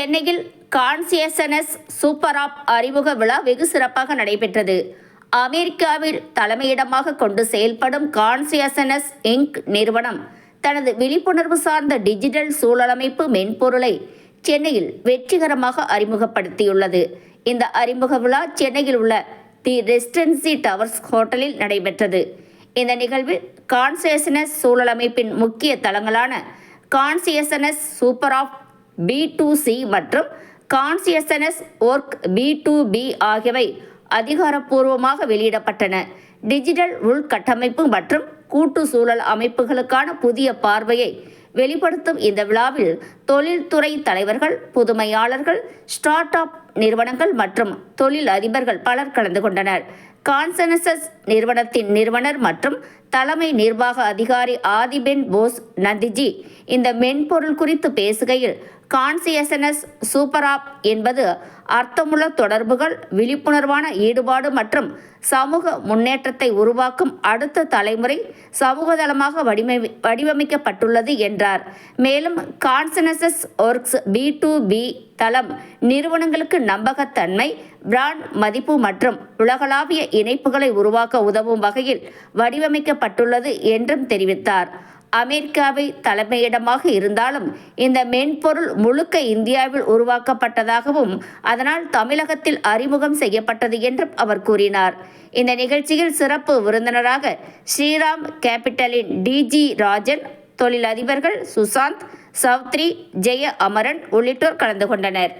சென்னையில் consciousness super app அறிமுக விழா வெகு சிறப்பாக நடைபெற்றது. அமெரிக்காவில் தலைமையிடமாக கொண்டு செயல்படும் கான்சியஸ்னஸ் இன்க் நிறுவனம் தனது விழிப்புணர்வு சார்ந்த டிஜிட்டல் சூழலமைப்பு மென்பொருளை சென்னையில் வெற்றிகரமாக அறிமுகப்படுத்தியுள்ளது. இந்த அறிமுக விழா சென்னையில் உள்ள தி ரெசிடென்சி டவர்ஸ் ஹோட்டலில் நடைபெற்றது. இந்த நிகழ்வில் கான்சியஸ்னஸ் சூழலமைப்பின் முக்கிய தளங்களான கான்சியஸ்னஸ் சூப்பர் ஆப் B2C மற்றும் கான்சியஸ்னஸ் ஒர்க் B2B ஆகியவை அதிகாரப்பூர்வமாக வெளியிடப்பட்டன. டிஜிட்டல் உள்கட்டமைப்பு மற்றும் கூட்டு சூழல் அமைப்புகளுக்கான புதிய பார்வையை வெளிப்படுத்தும் இந்த விழாவில் தொழில்துறை தலைவர்கள், புதுமையாளர்கள், ஸ்டார்ட் அப் நிறுவனங்கள் மற்றும் தொழில் அதிபர்கள் பலர் கலந்து கொண்டனர். கான்சியஸ்னஸ் நிறுவனத்தின் நிறுவனர் மற்றும் தலைமை நிர்வாக அதிகாரி ஆதிபென் போஸ் நந்திஜி இந்த மென்பொருள் குறித்து பேசுகையில், கான்சியஸ்னஸ் சூப்பர் ஆப் என்பது அர்த்தமுள்ள தொடர்புகள், விழிப்புணர்வான ஈடுபாடு மற்றும் சமூக முன்னேற்றத்தை உருவாக்கும் அடுத்த தலைமுறை சமூகதளமாக வடிவமைக்கப்பட்டுள்ளது என்றார். மேலும் கான்சியஸ்னஸ் ஒர்க்ஸ் B2B தளம் நிறுவனங்களுக்கு நம்பகத்தன்மை, பிராண்ட் மதிப்பு மற்றும் உலகளாவிய இணைப்புகளை உருவாக்க உதவும் வகையில் வடிவமைக்கப்பட்டுள்ளது என்றும் தெரிவித்தார். அமெரிக்காவை தலைமையிடமாக இருந்தாலும் இந்த மென்பொருள் முழுக்க இந்தியாவில் உருவாக்கப்பட்டதாகவும் அதனால் தமிழகத்தில் அறிமுகம் செய்யப்பட்டது என்றும் அவர் கூறினார். இந்த நிகழ்ச்சியில் சிறப்பு விருந்தினராக ஸ்ரீராம் கேபிட்டலின் DG ராஜன், தொழிலதிபர்கள் சுசாந்த், சௌத்ரி, ஜெய அமரன் உள்ளிட்டோர் கலந்து கொண்டனர்.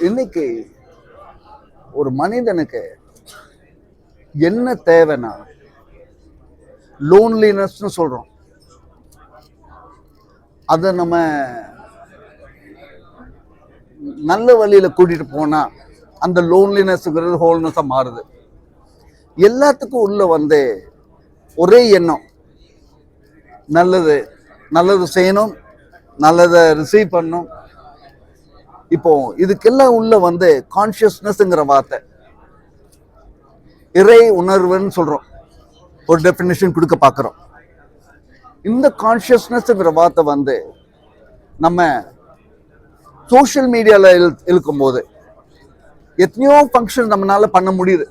இன்னைக்கு ஒரு மனிதனுக்கு என்ன தேவைன்னா லோன்லினஸ்னு சொல்றோம். அதை நம்ம நல்ல வழியில கூட்டிட்டு போனா அந்த லோன்லினஸ்ங்கிறது ஹோல்னஸா மாறுது. எல்லாத்துக்கும் உள்ள ஒரே எண்ணம், நல்லது செய்யணும், நல்லதை ரிசீவ் பண்ணணும். இப்போ இதுக்கெல்லாம் உள்ள கான்சியஸ்னஸ்ங்கிற வார்த்தை, இறை உணர்வுன்னு சொல்றோம், ஒரு டெஃபினிஷன் கொடுக்க பார்க்குறோம். இந்த கான்சியஸ்னஸ்ங்கிற வார்த்தை நம்ம சோஷியல் மீடியால இருக்கும்போது எத்தனையோ ஃபங்க்ஷன் நம்மளால பண்ண முடியுது.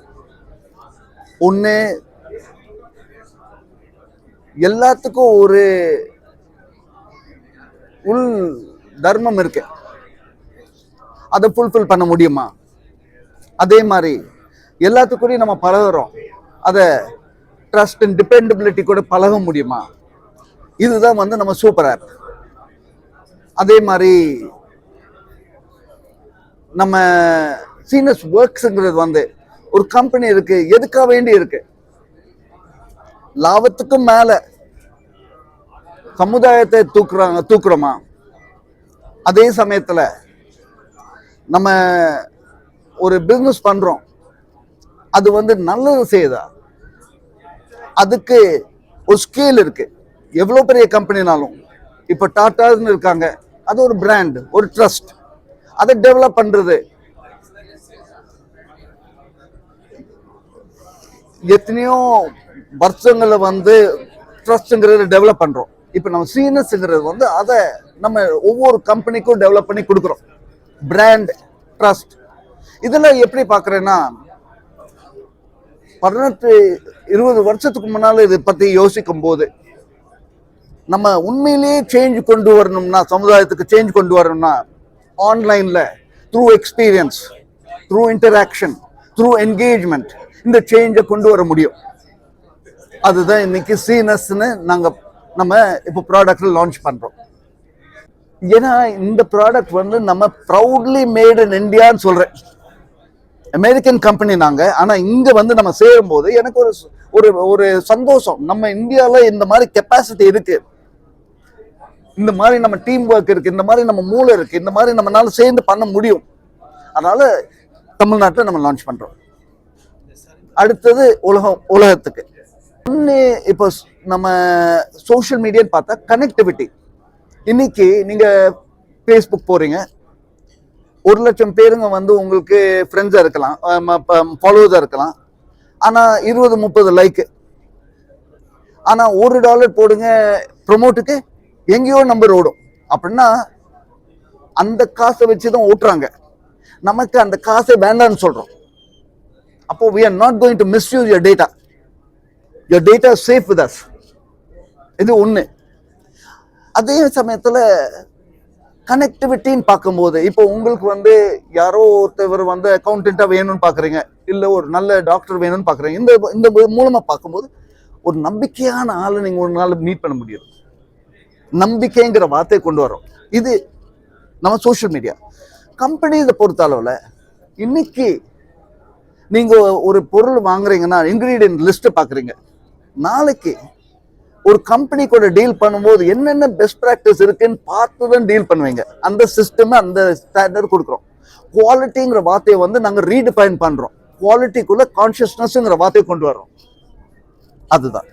ஒன்று, எல்லாத்துக்கும் ஒரு உள் தர்மம் இருக்கு, அதை ஃபுல்ஃபில் பண்ண முடியுமா? அதே மாதிரி எல்லாத்துக்கூடயும் நம்ம பழகுறோம், அதை ட்ரஸ்ட் அண்ட் டிபெண்டபிலிட்டி கூட பழக முடியுமா? இதுதான் நம்ம சூப்பர் ஆப். அதே மாதிரி நம்ம சீனஸ் ஒர்க்ஸுங்கிறது ஒரு கம்பெனி இருக்கு, எதுக்காக வேண்டி இருக்கு? லாபத்துக்கும் மேல சமுதாயத்தை தூக்குறோமா? அதே சமயத்துல நம்ம ஒரு பிசினஸ் பண்றோம், அது வந்து நல்லது செய்யுதா? அதுக்கு ஒரு ஸ்கேல் இருக்கு. எவ்வளவு பெரிய கம்பெனினாலும், இப்ப டாட்டான்னு இருக்காங்க, அது ஒரு பிராண்ட், ஒரு ட்ரஸ்ட். அதை டெவலப் பண்றது எத்தனையோ வருஷங்களை வந்து ட்ரஸ்ட்ங்கிறத டெவலப் பண்றோம். இப்ப நம்ம சீனஸ்ங்கிறது வந்து அதை நம்ம ஒவ்வொரு கம்பெனிக்கும் டெவலப் பண்ணி கொடுக்குறோம். பிராண்ட், ட்ரஸ்ட், இதெல்லாம் எப்படி பாக்குறேன்னா, 18-20 வருஷத்துக்கு முன்னால இதை பத்தி யோசிக்கும் போது, நம்ம உண்மையிலேயே சேஞ்ச் கொண்டு வரணும்னா, சமுதாயத்துக்கு சேஞ்ச் கொண்டு வரணும்னா, ஆன்லைன்ல through experience, through interaction, through engagement இந்த சேஞ்சை கொண்டு வர முடியும். அதுதான் இன்னைக்கு சீனஸ்ன்னு நம்ம இப்போ ப்ராடக்ட்ல லான்ச் பண்றோம். ஏன்னா இந்த ப்ராடக்ட் வந்து நம்ம ப்ரௌட்லி மேட் இன் இந்தியான்னு சொல்றேன். அமெரிக்கன் கம்பெனி நாங்க, ஆனா இங்க வந்து நம்ம சேரும் போது எனக்கு ஒரு ஒரு சந்தோஷம். நம்ம இந்தியால இந்த மாதிரி கெப்பாசிட்டி இருக்கு, இந்த மாதிரி நம்ம டீம் ஒர்க் இருக்கு, இந்த மாதிரி நம்ம மூளை இருக்கு, இந்த மாதிரி நம்மளால சேர்ந்து பண்ண முடியும். அதனால தமிழ்நாட்டில் நம்ம லான்ச் பண்றோம். அடுத்தது உலகத்துக்கு இப்போ நம்ம சோஷியல் மீடியான்னு பார்த்தா கனெக்டிவிட்டி. இன்னைக்கு நீங்க ஃபேஸ்புக் போறீங்க, 1,00,000 பேருங்க வந்து உங்களுக்கு ஃப்ரெண்ட்ஸா இருக்கலாம், ஃபாலோவர்ஸா இருக்கலாம். ஆனா 20-30 லைக். ஆனா $1 போடுங்க ப்ரொமோட்டுக்கு, எங்கேயோ நம்பர் ஓடும். அப்படின்னா அந்த காசை வச்சுதான் ஓட்டுறாங்க. நமக்கு அந்த காசை வேண்டாம்னு சொல்றோம். அப்போ we are not going to misuse your data. Your data is safe with us. இது ஒண்ணு. அதே சமயத்துல கனெக்டிவிட்டின்னு பார்க்கும்போது, இப்போ உங்களுக்கு வந்து யாரோ ஒருத்தவர் வந்து அக்கௌண்டன்ட்டா வேணும்னு பாக்குறீங்க, இல்ல ஒரு நல்ல டாக்டர் வேணும்னு பாக்குறீங்க. இந்த மூலமா பார்க்கும்போது ஒரு நம்பிக்கையான ஆளை நீங்க ஒரு நாள் மீட் பண்ண முடியும். நம்பிக்கைங்கிற வார்த்தையை கொண்டு வரோம். இது நம்ம சோஷியல் மீடியா. கம்பெனிஸை பொறுத்த அளவுல இன்னைக்கு நீங்க ஒரு பொருள் வாங்குறீங்கன்னா இன்கிரீடியன்ட் லிஸ்ட் பாக்குறீங்க. நாளைக்கு ஒரு கம்பெனி கூட டீல் பண்ணும்போது என்னென்ன பெஸ்ட் பிராக்டிஸ் இருக்குன்னு பார்த்து தான் டீல் பண்ணுவீங்க. அந்த சிஸ்டம், அந்த ஸ்டாண்டர்ட் கொடுக்குறோம். குவாலிட்டிங்கிற வார்த்தையை வந்து நாங்க ரீடிஃபைன் பண்றோம். குவாலிட்டிக்குள்ள கான்சியஸ்னஸ்ங்கிற வார்த்தையை கொண்டு வரோம். அதுதான்.